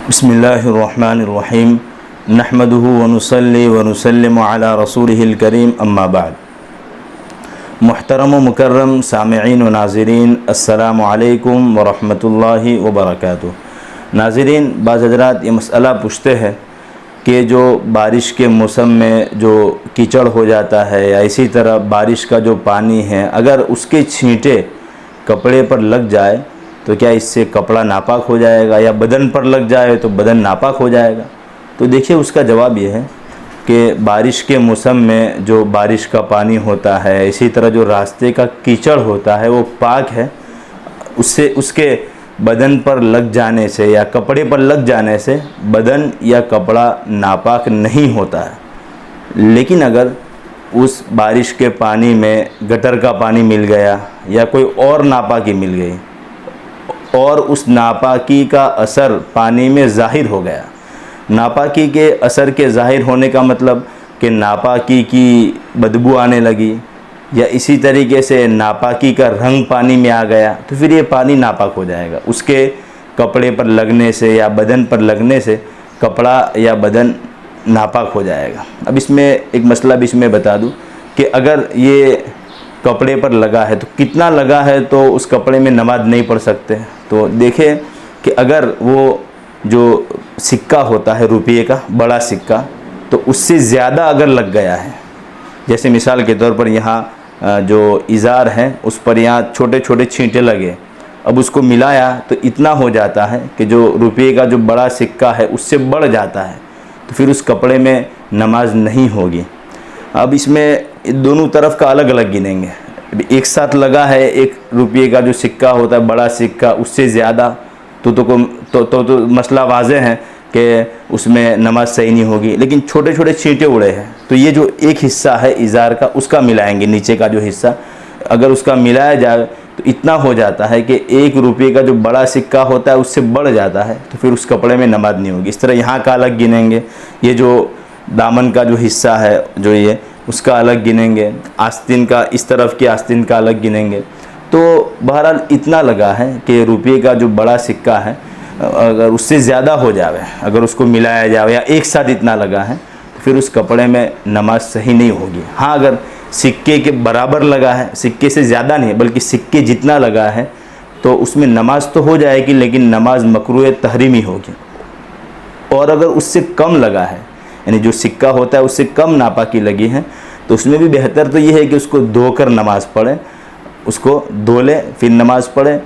بسم اللہ الرحمن الرحیم نحمدہ ونصلی ونسلم علی رسولہ الکریم اما بعد۔ محترم و مکرم سامعین و ناظرین، السلام علیکم ورحمۃ اللہ وبرکاتہ۔ ناظرین، بعض حضرات یہ مسئلہ پوچھتے ہیں کہ جو بارش کے موسم میں جو کیچڑ ہو جاتا ہے یا اسی طرح بارش کا جو پانی ہے، اگر اس کے چھینٹے کپڑے پر لگ جائے تو کیا اس سے کپڑا ناپاک ہو جائے گا، یا بدن پر لگ جائے تو بدن ناپاک ہو جائے گا؟ تو دیکھیے، اس کا جواب یہ ہے کہ بارش کے موسم میں جو بارش کا پانی ہوتا ہے، اسی طرح جو راستے کا کیچڑ ہوتا ہے وہ پاک ہے، اس کے بدن پر لگ جانے سے یا کپڑے پر لگ جانے سے بدن یا کپڑا ناپاک نہیں ہوتا ہے۔ لیکن اگر اس بارش کے پانی میں گٹر کا پانی مل گیا یا کوئی اور ناپاکی مل گئی اور اس ناپاکی کا اثر پانی میں ظاہر ہو گیا، ناپاکی کے اثر کے ظاہر ہونے کا مطلب کہ ناپاکی کی بدبو آنے لگی یا اسی طریقے سے ناپاکی کا رنگ پانی میں آ گیا، تو پھر یہ پانی ناپاک ہو جائے گا۔ اس کے کپڑے پر لگنے سے یا بدن پر لگنے سے کپڑا یا بدن ناپاک ہو جائے گا۔ اب اس میں ایک مسئلہ بھی اس میں بتا دوں کہ اگر یہ کپڑے پر لگا ہے تو کتنا لگا ہے تو اس کپڑے میں نماز نہیں پڑھ سکتے۔ تو دیکھیں کہ اگر وہ جو سکہ ہوتا ہے روپیے کا بڑا سکہ، تو اس سے زیادہ اگر لگ گیا ہے، جیسے مثال کے طور پر یہاں جو ازار ہے اس پر یہاں چھوٹے چھوٹے چھینٹے لگے، اب اس کو ملایا تو اتنا ہو جاتا ہے کہ جو روپیے کا جو بڑا سکہ ہے اس سے بڑھ جاتا ہے، تو پھر اس کپڑے میں نماز نہیں ہوگی۔ اب اس میں دونوں طرف کا الگ الگ گنیں گے۔ ایک ساتھ لگا ہے ایک روپیے کا جو سکہ ہوتا ہے بڑا سکہ، اس سے زیادہ تو مسئلہ واضح ہے کہ اس میں نماز صحیح نہیں ہوگی۔ لیکن چھوٹے چھوٹے چھینٹے اڑے ہیں تو یہ جو ایک حصہ ہے ازار کا اس کا ملائیں گے، نیچے کا جو حصہ اگر اس کا ملایا جائے تو اتنا ہو جاتا ہے کہ ایک روپیے کا جو بڑا سکہ ہوتا ہے اس سے بڑھ جاتا ہے، تو پھر اس کپڑے میں نماز نہیں ہوگی۔ اس طرح یہاں کا الگ گنیں گے، یہ جو دامن کا جو حصہ ہے جو یہ اس کا الگ گنیں گے، آستین کا اس طرف کی آستین کا الگ گنیں گے۔ تو بہرحال اتنا لگا ہے کہ روپیے کا جو بڑا سکہ ہے اگر اس سے زیادہ ہو جاوے، اگر اس کو ملایا جاوے یا ایک ساتھ اتنا لگا ہے تو پھر اس کپڑے میں نماز صحیح نہیں ہوگی۔ ہاں، اگر سکے کے برابر لگا ہے، سکے سے زیادہ نہیں بلکہ سکے جتنا لگا ہے، تو اس میں نماز تو ہو جائے گی لیکن نماز مکروہ تحریمی ہوگی۔ اور اگر اس سے کم لگا ہے، یعنی جو سکہ ہوتا ہے اس سے کم ناپاکی لگی ہے، تو اس میں بھی بہتر تو یہ ہے کہ اس کو دھو کر نماز پڑھیں، اس کو دھو لے پھر نماز پڑھیں۔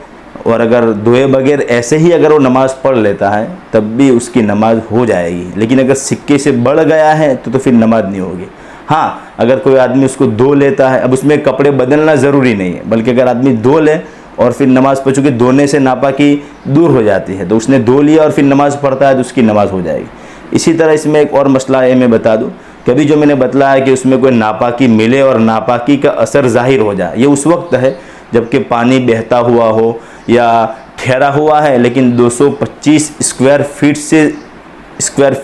اور اگر دھوئے بغیر ایسے ہی اگر وہ نماز پڑھ لیتا ہے تب بھی اس کی نماز ہو جائے گی، لیکن اگر سکے سے بڑھ گیا ہے تو پھر نماز نہیں ہوگی۔ ہاں، اگر کوئی آدمی اس کو دھو لیتا ہے، اب اس میں کپڑے بدلنا ضروری نہیں ہے، بلکہ اگر آدمی دھو لے اور پھر نماز پڑھ، چونکہ دھونے سے ناپاکی دور ہو جاتی ہے، تو اس نے دھو لیا اور پھر نماز پڑھتا ہے تو اس کی نماز ہو جائے گی۔ اسی طرح اس میں ایک اور مسئلہ ہے، میں بتا دوں کہ ابھی جو میں نے بتلایا کہ اس میں کوئی ناپاکی ملے اور ناپاکی کا اثر ظاہر ہو جائے، یہ اس وقت ہے جب کہ پانی بہتا ہوا ہو یا ٹھہرا ہوا ہے لیکن 225 اسکوائر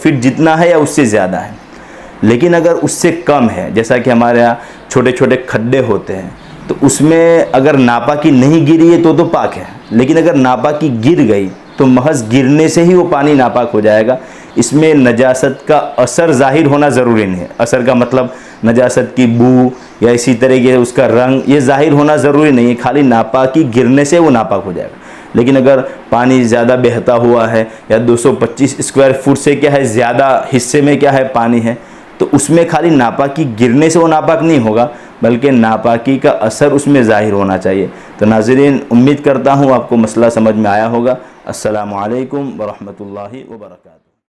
فٹ جتنا ہے یا اس سے زیادہ ہے۔ لیکن اگر اس سے کم ہے، جیسا کہ ہمارے یہاں چھوٹے چھوٹے کھڈے ہوتے ہیں، تو اس میں اگر ناپاکی نہیں گری ہے تو پاک ہے، لیکن اگر ناپاکی گر گئی تو محض گرنے سے ہی وہ پانی ناپاک ہو جائے گا۔ اس میں نجاست کا اثر ظاہر ہونا ضروری نہیں ہے۔ اثر کا مطلب نجاست کی بو یا اسی طریقے سے اس کا رنگ یہ ظاہر ہونا ضروری نہیں ہے، خالی ناپاکی گرنے سے وہ ناپاک ہو جائے گا۔ لیکن اگر پانی زیادہ بہتا ہوا ہے یا 225 اسکوائر فٹ سے کیا ہے زیادہ حصے میں کیا ہے پانی ہے، تو اس میں خالی ناپاکی گرنے سے وہ ناپاک نہیں ہوگا بلکہ ناپاکی کا اثر اس میں ظاہر ہونا چاہیے۔ تو ناظرین، امید کرتا ہوں آپ کو مسئلہ سمجھ میں آیا ہوگا۔ السلام علیکم ورحمۃ اللہ وبرکاتہ۔